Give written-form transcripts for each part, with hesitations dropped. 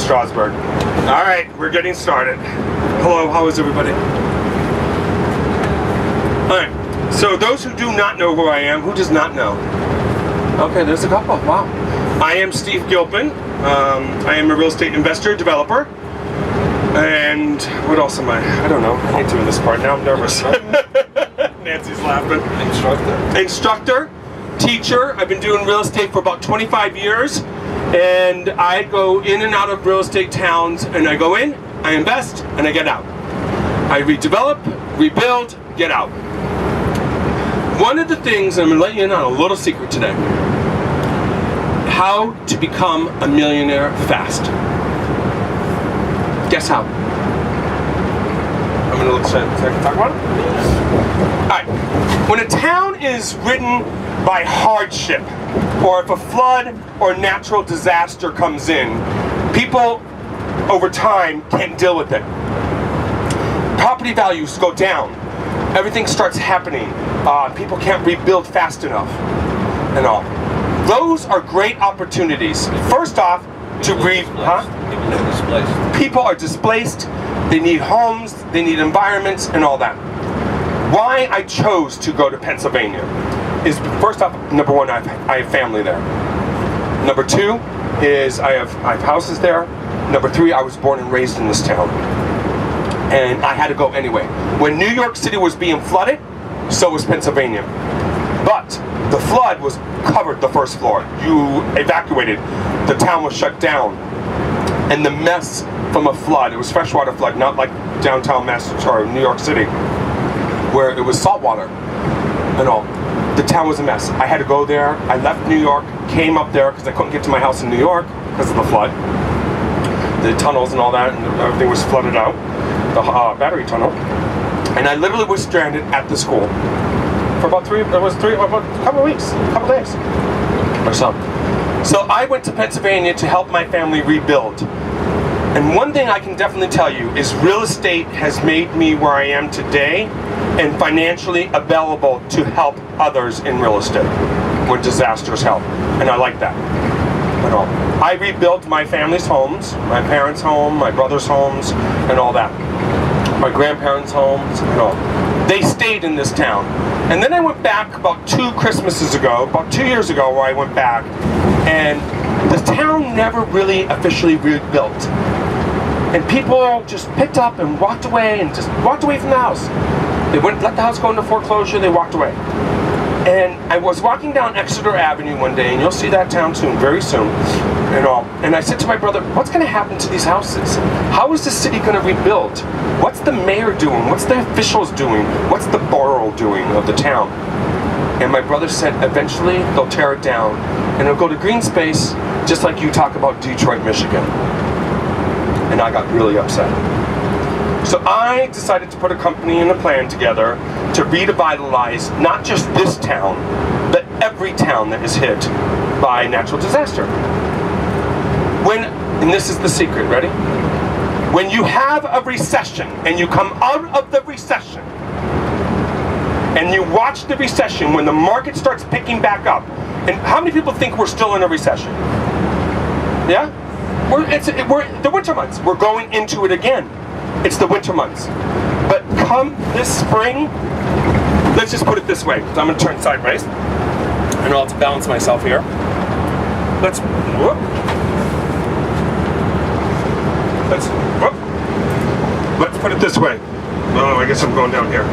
Strasbourg. All right, we're getting started. Hello, how is everybody? All right, so those who do not know who I am, who does not know? Okay, there's a couple, wow. I am Steve Gilpin. I am a real estate investor, developer. And what else am I? I don't know. I hate doing this part now, I'm nervous. Nancy's laughing. Instructor, teacher. I've been doing real estate for about 25 years. And I go in and out of real estate towns, and I go in, I invest, and I get out. I redevelop, rebuild, get out. One of the things, I'm going to let you in on a little secret today. How to become a millionaire fast. Guess how? I'm going to talk about it? Alright. When a town is ridden by hardship, or if a flood or natural disaster comes in, people over time can't deal with it. Property values go down. Everything starts happening. People can't rebuild fast enough and all. Those are great opportunities. First off, to people are displaced, they need homes, they need environments, and all that. Why I chose to go to Pennsylvania is, first off, number one, I have family there. Number two is I have houses there. Number three, I was born and raised in this town. And I had to go anyway. When New York City was being flooded, so was Pennsylvania. But the flood was covered the first floor. You evacuated. The town was shut down. And the mess from a flood, it was freshwater flood, not like downtown Massachusetts or New York City, where it was saltwater and all. The town was a mess. I had to go there. I left New York, came up there because I couldn't get to my house in New York because of the flood. The tunnels and all that, and everything was flooded out. The battery tunnel. And I literally was stranded at the school for about a couple weeks, a couple days or so. So I went to Pennsylvania to help my family rebuild. And one thing I can definitely tell you is real estate has made me where I am today and financially available to help others in real estate when disasters help. And I like that. And all. I rebuilt my family's homes, my parents' home, my brother's homes, and all that. My grandparents' homes, and all. They stayed in this town. And then I went back about 2 Christmases ago, about 2 years ago, where I went back, and the town never really officially rebuilt. And people just picked up and walked away from the house. They let the house go into foreclosure, they walked away. And I was walking down Exeter Avenue one day, and you'll see that town soon, very soon, and all. And I said to my brother, what's going to happen to these houses? How is the city going to rebuild? What's the mayor doing? What's the officials doing? What's the borough doing of the town? And my brother said, eventually they'll tear it down, and it'll go to green space, just like you talk about Detroit, Michigan. And I got really upset. So I decided to put a company and a plan together to revitalize not just this town, but every town that is hit by natural disaster. And this is the secret, ready? When you have a recession and you come out of the recession and you watch the recession when the market starts picking back up, and how many people think we're still in a recession? Yeah? We're the winter months. We're going into it again. It's the winter months. But come this spring, let's just put it this way. So I'm going to turn sideways, and I'll have to balance myself here. Let's put it this way. Oh, I guess I'm going down here.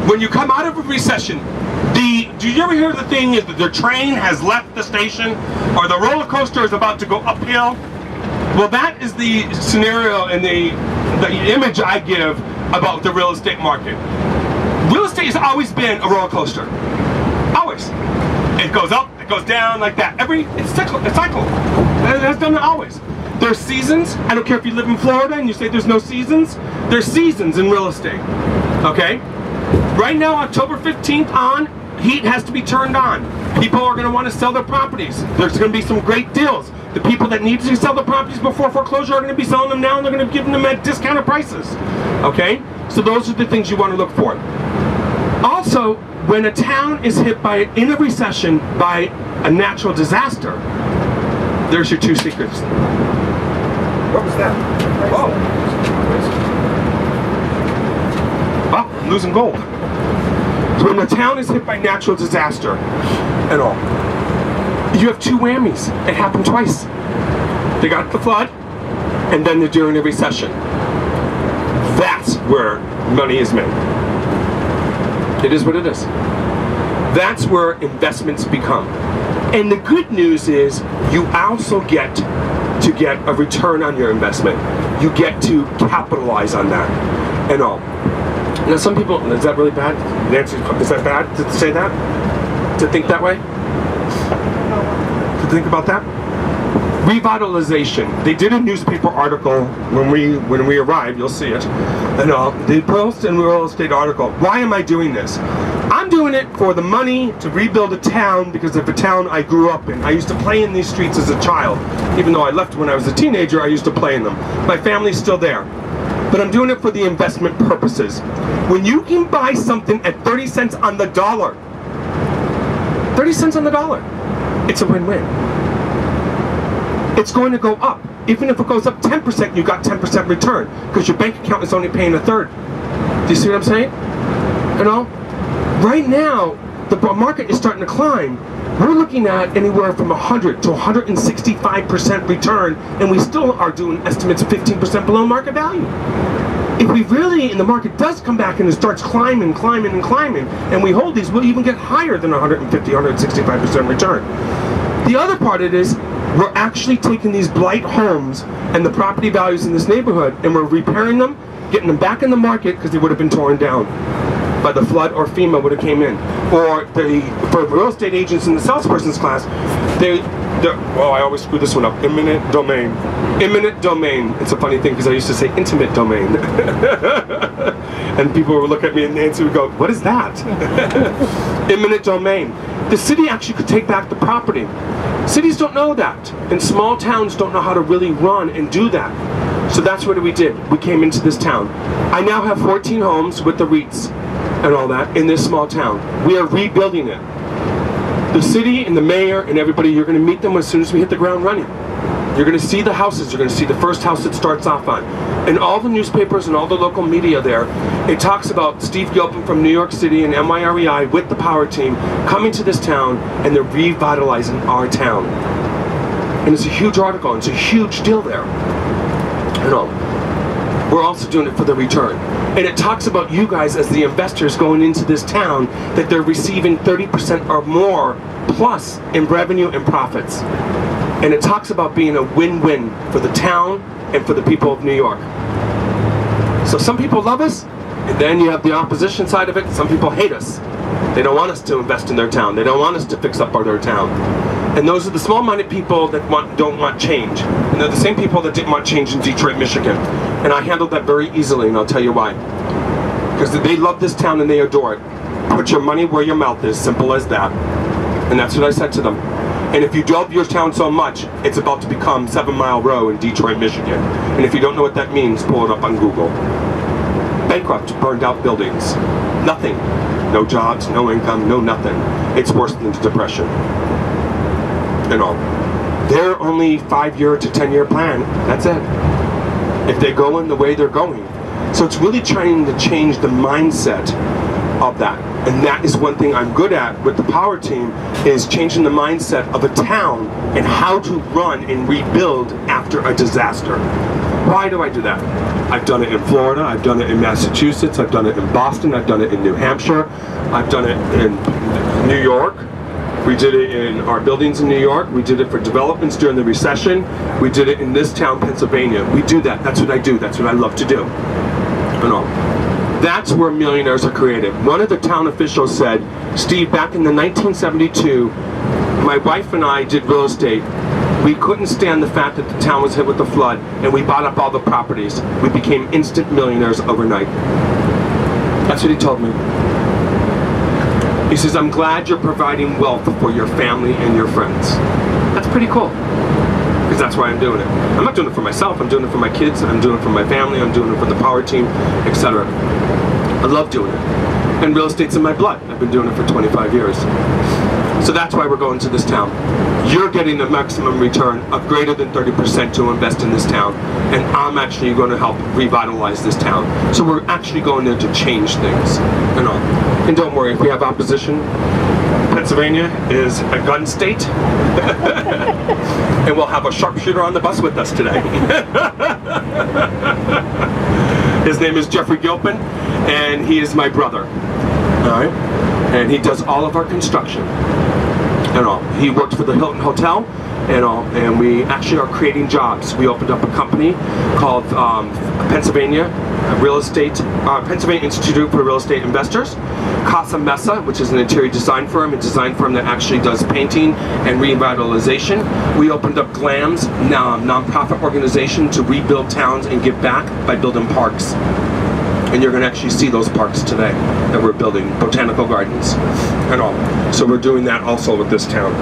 When you come out of a recession, do you ever hear the thing is that the train has left the station, or the roller coaster is about to go uphill? Well, that is the scenario and the image I give about the real estate market. Real estate has always been a roller coaster. Always. It goes up, it goes down like that. It's cycle. It has done it always. There's seasons. I don't care if you live in Florida and you say there's no seasons. There's seasons in real estate. Okay? Right now, October 15th on, heat has to be turned on. People are going to want to sell their properties. There's going to be some great deals. The people that need to sell their properties before foreclosure are going to be selling them now, and they're going to be giving them at discounted prices. Okay? So those are the things you want to look for. Also, when a town is hit in a recession by a natural disaster, There's your 2 secrets. What was that? Whoa. Wow, I'm losing gold. So when the town is hit by natural disaster and all, you have 2 whammies. It happened twice. They got the flood, and then they're during a recession. That's where money is made. It is what it is. That's where investments become. And the good news is you also get to get a return on your investment. You get to capitalize on that and all. Now some people, is that really bad? Nancy, is that bad to say that? To think that way? To think about that? Revitalization. They did a newspaper article when we arrived, you'll see it. And they post a real estate article. Why am I doing this? I'm doing it for the money to rebuild a town because of a town I grew up in. I used to play in these streets as a child. Even though I left when I was a teenager, I used to play in them. My family's still there. But I'm doing it for the investment purposes. When you can buy something at 30 cents on the dollar, 30 cents on the dollar, it's a win-win. It's going to go up. Even if it goes up 10%, you got 10% return because your bank account is only paying a third. Do you see what I'm saying? You know? Right now, the market is starting to climb. We're looking at anywhere from 100 to 165% return, and we still are doing estimates of 15% below market value. If we really, and the market does come back and it starts climbing, and we hold these, we'll even get higher than 150, 165% return. The other part of it is, we're actually taking these blight homes and the property values in this neighborhood and we're repairing them, getting them back in the market because they would have been torn down by the flood or FEMA would have came in. Or for real estate agents in the salesperson's class, well, I always screw this one up, eminent domain. Eminent domain. It's a funny thing because I used to say intimate domain. And people would look at me and Nancy would go, what is that? Eminent domain. The city actually could take back the property. Cities don't know that, and small towns don't know how to really run and do that. So that's what we did. We came into this town. I now have 14 homes with the REITs and all that in this small town. We are rebuilding it. The city and the mayor and everybody, you're going to meet them as soon as we hit the ground running. You're going to see the houses. You're going to see the first house it starts off on. And all the newspapers and all the local media there, it talks about Steve Gilpin from New York City and MYREI with the power team coming to this town, and they're revitalizing our town. And it's a huge article, and it's a huge deal there. You know, we're also doing it for the return. And it talks about you guys as the investors going into this town, that they're receiving 30% or more plus in revenue and profits. And it talks about being a win-win for the town and for the people of New York. So some people love us, and then you have the opposition side of it. Some people hate us. They don't want us to invest in their town. They don't want us to fix up their town. And those are the small-minded people that don't want change. And they're the same people that didn't want change in Detroit, Michigan. And I handled that very easily, and I'll tell you why. Because they love this town and they adore it. Put your money where your mouth is, simple as that. And that's what I said to them. And if you love your town so much, it's about to become 7 Mile Row in Detroit, Michigan. And if you don't know what that means, pull it up on Google. Bankrupt, burned out buildings. Nothing. No jobs, no income, no nothing. It's worse than the Depression. And all. They're only 5-year to 10-year plan. That's it. If they go in the way they're going. So it's really trying to change the mindset of that. And that is one thing I'm good at with the power team, is changing the mindset of a town and how to run and rebuild after a disaster. Why do I do that? I've done it in Florida, I've done it in Massachusetts, I've done it in Boston, I've done it in New Hampshire, I've done it in New York. We did it in our buildings in New York. We did it for developments during the recession. We did it in this town, Pennsylvania. We do that. That's what I do. That's what I love to do. And all. That's where millionaires are created. One of the town officials said, Steve, back in the 1972, my wife and I did real estate. We couldn't stand the fact that the town was hit with the flood, and we bought up all the properties. We became instant millionaires overnight. That's what he told me. He says, I'm glad you're providing wealth for your family and your friends. That's pretty cool. Because that's why I'm doing it. I'm not doing it for myself, I'm doing it for my kids, I'm doing it for my family, I'm doing it for the power team, etc. I love doing it. And real estate's in my blood. I've been doing it for 25 years. So that's why we're going to this town. You're getting the maximum return of greater than 30% to invest in this town, and I'm actually going to help revitalize this town. So we're actually going there to change things, and all. And don't worry, if we have opposition, Pennsylvania is a gun state, and we'll have a sharpshooter on the bus with us today. His name is Reo Gilpin, and he is my brother. All right, and he does all of our construction and all. He worked for the Hilton Hotel and all, and we actually are creating jobs. We opened up a company called Pennsylvania Institute for Real Estate Investors, Casa Mesa, which is an interior design firm, a design firm that actually does painting and revitalization. We opened up GLAMS, now a nonprofit organization to rebuild towns and give back by building parks. And you're going to actually see those parks today that we're building, botanical gardens and all. So we're doing that also with this town.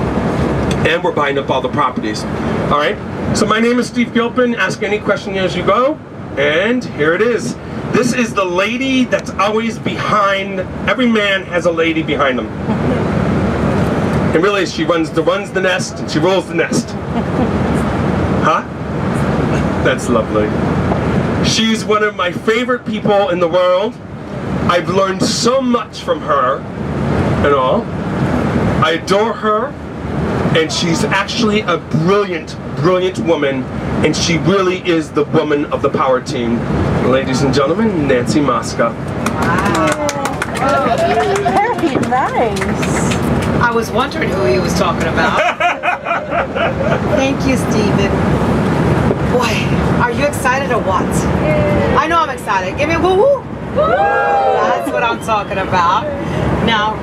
And we're buying up all the properties. All right, so my name is Steve Gilpin. Ask any question as you go. And here it is. This is the lady that's always behind. Every man has a lady behind him. And really, she runs the nest and she rules the nest. Huh? That's lovely. She's one of my favorite people in the world. I've learned so much from her and all. I adore her, and she's actually a brilliant, brilliant woman, and she really is the woman of the power team. Ladies and gentlemen, Nancy Mosca. Wow. Very nice. I was wondering who he was talking about. Thank you, Stephen. Boy, are you excited or what? I know I'm excited. Give me a woo-woo. That's what I'm talking about. Now,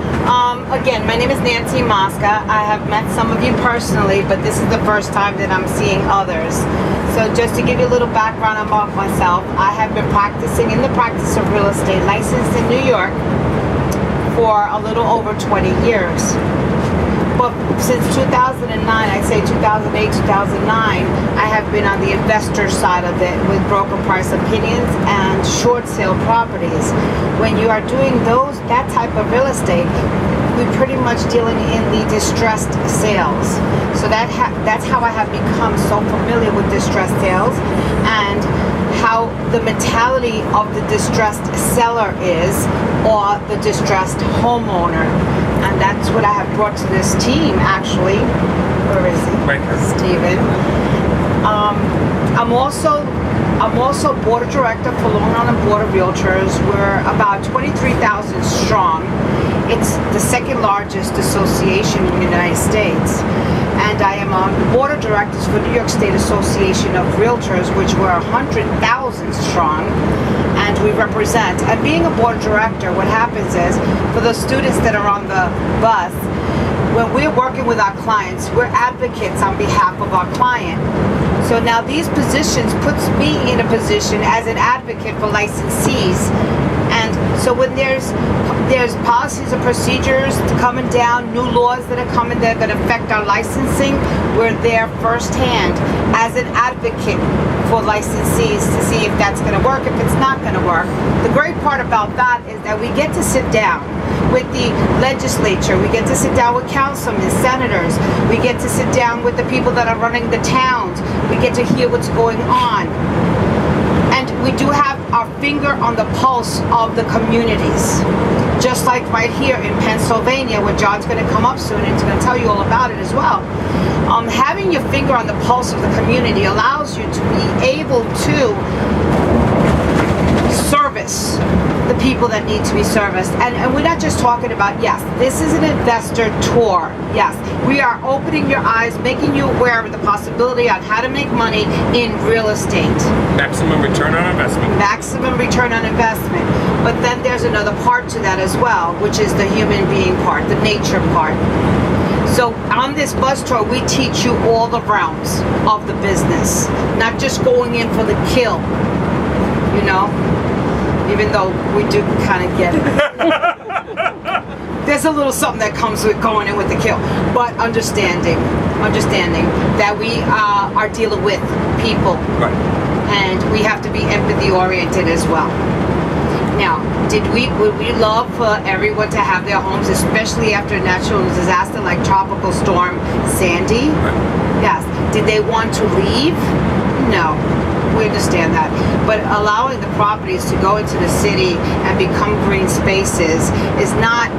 again, my name is Nancy Mosca. I have met some of you personally, but this is the first time that I'm seeing others. So just to give you a little background about myself, I have been practicing in the practice of real estate, licensed in New York for a little over 20 years. But since 2009, I'd say 2008, 2009, I have been on the investor side of it with broker price opinions and short sale properties. When you are doing that type of real estate, we're pretty much dealing in the distressed sales. So that's how I have become so familiar with distressed sales and how the mentality of the distressed seller is, or the distressed homeowner. And that's what I have brought to this team, actually. Where is he? Right here. Steven. I'm also board of director for Long Island Board of Realtors. We're about 23,000 strong. It's the second largest association in the United States. And I am on the board of directors for New York State Association of Realtors, which we're 100,000 strong. And we represent. And being a board director, what happens is, for those students that are on the bus, when we're working with our clients, we're advocates on behalf of our client. So now these positions puts me in a position as an advocate for licensees. And so when there's policies and procedures coming down, new laws that are coming that are going to affect our licensing, we're there firsthand as an advocate for licensees to see if that's going to work, if it's not going to work. The great part about that is that we get to sit down with the legislature, we get to sit down with councilmen, senators, we get to sit down with the people that are running the towns, we get to hear what's going on. And we do have our finger on the pulse of the communities. Just like right here in Pennsylvania, where John's going to come up soon and he's going to tell you all about it as well. Having your finger on the pulse of the community allows you to be able to service the people that need to be serviced. And we're not just talking about, yes, this is an investor tour. Yes, we are opening your eyes, making you aware of the possibility on how to make money in real estate. Maximum return on investment. Maximum return on investment. But then there's another part to that as well, which is the human being part, the nature part. So on this bus tour, we teach you all the realms of the business, not just going in for the kill, you know, even though we do kind of get it. There's a little something that comes with going in with the kill, but understanding that we are dealing with people, right, and we have to be empathy oriented as well. Now, would we love for everyone to have their homes, especially after a natural disaster like Tropical Storm Sandy? Yes. Did they want to leave? No. We understand that. But allowing the properties to go into the city and become green spaces is not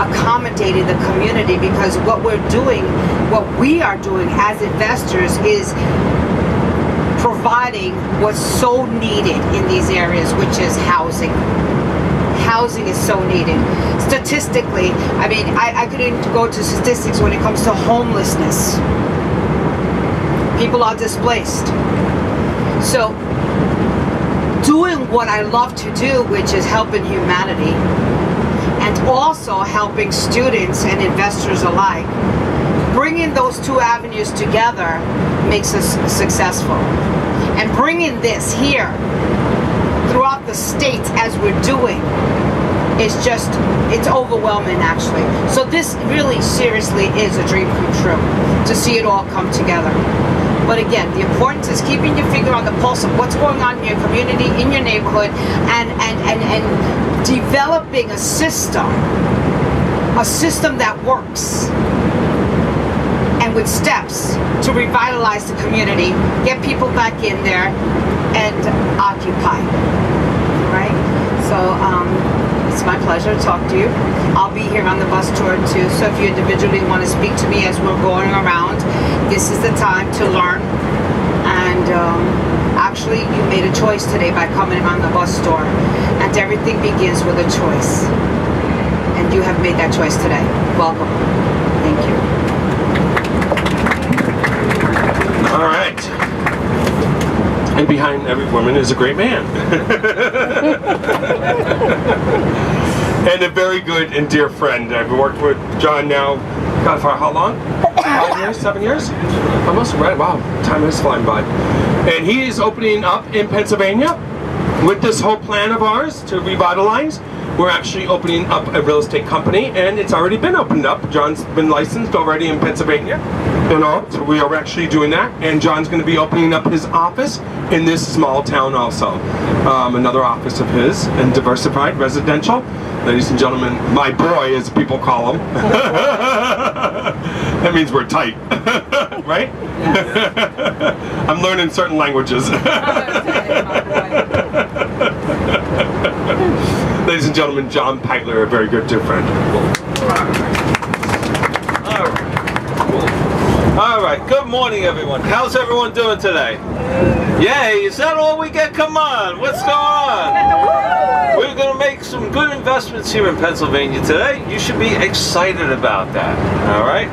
accommodating the community, because what we are doing as investors is providing what's so needed in these areas, which is housing. Housing is so needed. Statistically, I mean, I could even go to statistics when it comes to homelessness. People are displaced. So, doing what I love to do, which is helping humanity, and also helping students and investors alike, bringing those two avenues together makes us successful. And bringing this here throughout the state as we're doing is just, it's overwhelming actually. So this really seriously is a dream come true to see it all come together. But again, the importance is keeping your finger on the pulse of what's going on in your community, in your neighborhood, and developing a system that works, and with steps to revitalize the community, get people back in there, and occupy. All right? So it's my pleasure to talk to you. I'll be here on the bus tour too, so if you individually want to speak to me as we're going around, this is the time to learn. And actually, you made a choice today by coming on the bus tour, and everything begins with a choice. And you have made that choice today. Welcome. Thank you. All right. And behind every woman is a great man. And a very good and dear friend. I've worked with John now, God, for how long? 5 years, 7 years? Almost, right? Wow, time is flying by. And he is opening up in Pennsylvania with this whole plan of ours to revitalize. We're actually opening up a real estate company, and it's already been opened up. John's been licensed already in Pennsylvania, you know, so we are actually doing that. And John's going to be opening up his office in this small town also. Another office of his in Diversified Residential. Ladies and gentlemen, my boy, as people call him. That means we're tight, right? Yes. I'm learning certain languages. Ladies and gentlemen, John Peitler, a very good dear friend. All right, good morning everyone. How's everyone doing today? Yay, is that all we get? Come on, what's going on? We're going to make some good investments here in Pennsylvania today. You should be excited about that, all right?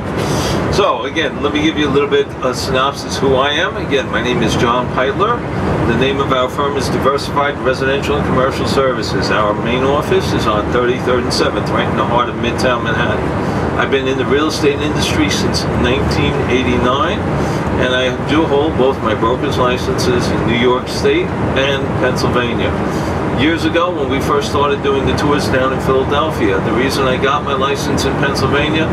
So again, let me give you a little bit of synopsis who I am. Again, my name is John Peitler. The name of our firm is Diversified Residential and Commercial Services. Our main office is on 33rd and 7th, right in the heart of Midtown Manhattan. I've been in the real estate industry since 1989, and I do hold both my broker's licenses in New York State and Pennsylvania. Years ago, when we first started doing the tours down in Philadelphia, the reason I got my license in Pennsylvania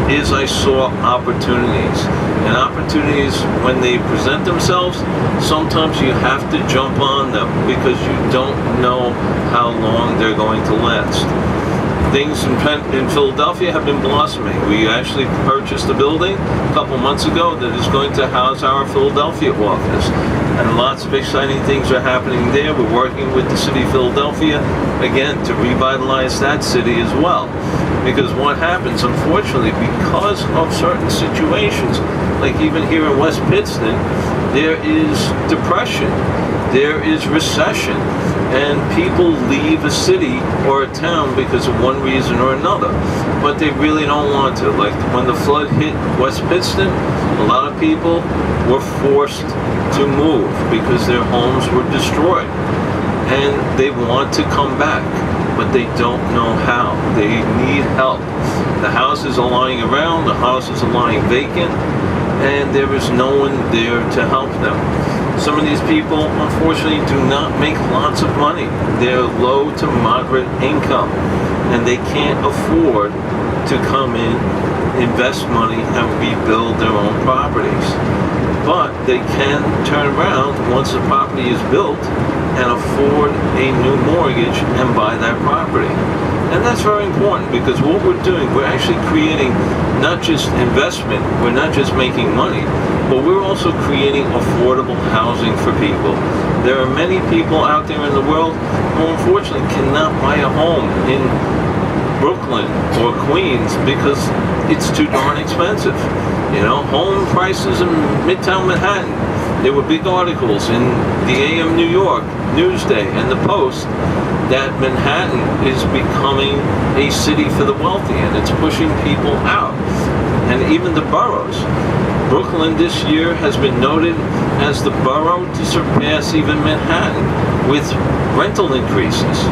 is I saw opportunities. And opportunities, when they present themselves, sometimes you have to jump on them because you don't know how long they're going to last. Things in Philadelphia have been blossoming. We actually purchased a building a couple months ago that is going to house our Philadelphia office. And lots of exciting things are happening there. We're working with the city of Philadelphia, again, to revitalize that city as well. Because what happens, unfortunately, because of certain situations, like even here in West Pittston, there is depression, there is recession, and people leave a city or a town because of one reason or another, but they really don't want to. Like when the flood hit West Pittston, a lot of people were forced to move because their homes were destroyed, and they want to come back, but they don't know how. They need help. The houses are lying around, the houses are lying vacant, and there is no one there to help them. Some of these people, unfortunately, do not make lots of money. They're low to moderate income, and they can't afford to come in, invest money, and rebuild their own properties. But they can turn around once the property is built and afford a new mortgage and buy that property. And that's very important, because what we're doing, we're actually creating not just investment, we're not just making money, but we're also creating affordable housing for people. There are many people out there in the world who unfortunately cannot buy a home in Brooklyn or Queens because it's too darn expensive. You know, home prices in Midtown Manhattan. There were big articles in the AM New York, Newsday, and the Post that Manhattan is becoming a city for the wealthy, and it's pushing people out. And even the boroughs. Brooklyn this year has been noted as the borough to surpass even Manhattan with rental increases.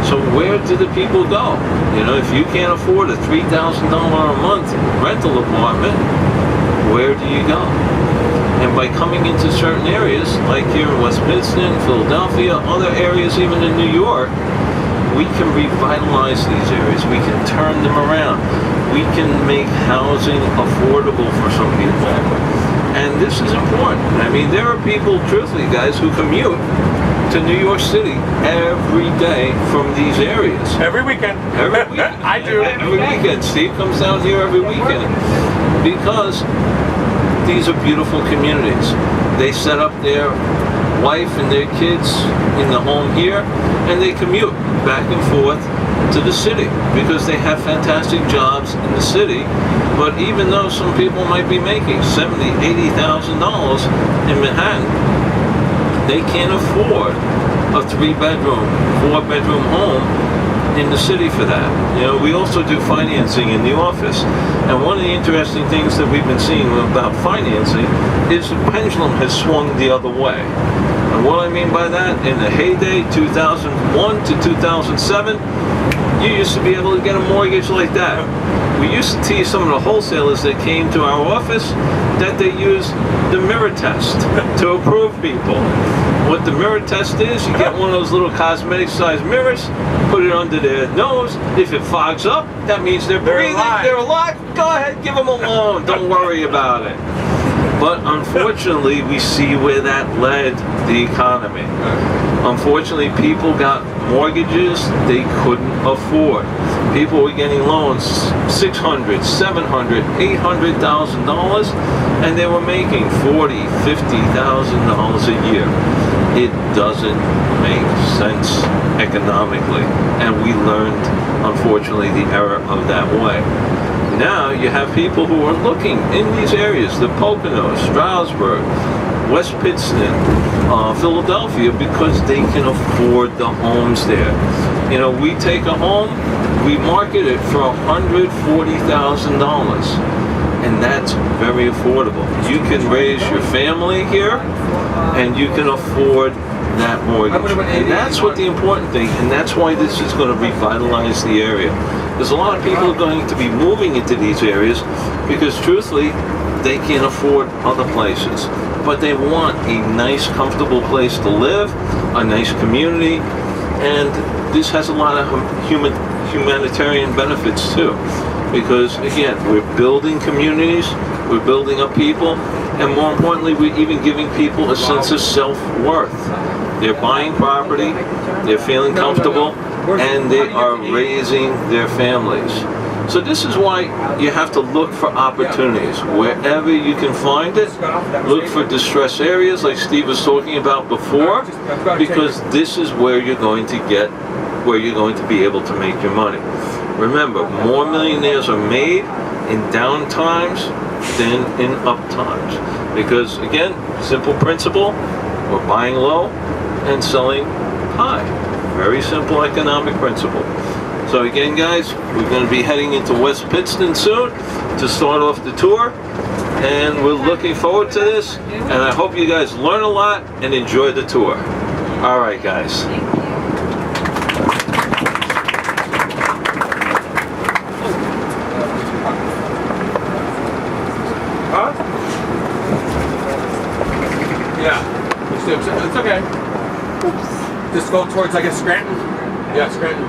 So where do the people go? You know, if you can't afford a $3,000 a month rental apartment, where do you go? And by coming into certain areas, like here in West Pittston, Philadelphia, other areas even in New York, we can revitalize these areas. We can turn them around. We can make housing affordable for some people. And this is important. I mean, there are people, truthfully, guys, who commute to New York City every day from these areas. Every weekend. Every weekend. I do. Every weekend. Steve comes down here every weekend. Because these are beautiful communities. They set up their wife and their kids in the home here, and they commute back and forth to the city because they have fantastic jobs in the city. But even though some people might be making $70,000, $80,000 in Manhattan, they can't afford a 3-bedroom, 4-bedroom home in the city for that. You know, we also do financing in the office, and one of the interesting things that we've been seeing about financing is the pendulum has swung the other way. And what I mean by that, in the heyday, 2001 to 2007, you used to be able to get a mortgage like that. We used to tease some of the wholesalers that came to our office that they use the mirror test to approve people. What the mirror test is, you get one of those little cosmetic-sized mirrors, put it under their nose. If it fogs up, that means they're breathing, they're alive. Go ahead, give them a loan. Don't worry about it. But unfortunately, we see where that led the economy. Unfortunately, people got mortgages they couldn't afford. People were getting loans $600,000, $700,000, $800,000, and they were making $40,000, $50,000 a year. It doesn't make sense economically, and we learned, unfortunately, the error of that way. Now you have people who are looking in these areas, the Poconos, Stroudsburg, West Pittston, Philadelphia, because they can afford the homes there. You know, we take a home, we market it for $140,000, and that's very affordable. You can raise your family here, and you can afford that mortgage. And that's what the important thing, and that's why this is going to revitalize the area. There's a lot of people are going to be moving into these areas because, truthfully, they can't afford other places. But they want a nice, comfortable place to live, a nice community, and this has a lot of humanitarian benefits too. Because, again, we're building communities, we're building up people, and more importantly, we're even giving people a sense of self-worth. They're buying property, they're feeling comfortable, and they are raising their families. So this is why you have to look for opportunities. Wherever you can find it, look for distressed areas like Steve was talking about before, because this is where you're going to get, where you're going to be able to make your money. Remember, more millionaires are made in down times than in up times. Because again, simple principle, we're buying low and selling high. Very simple economic principle. So again, guys, we're going to be heading into West Pittston soon to start off the tour, and we're looking forward to this, and I hope you guys learn a lot and enjoy the tour. All right, guys. Huh? Yeah. It's okay. Oops. Just go towards, I guess, Scranton. Yeah, Scranton.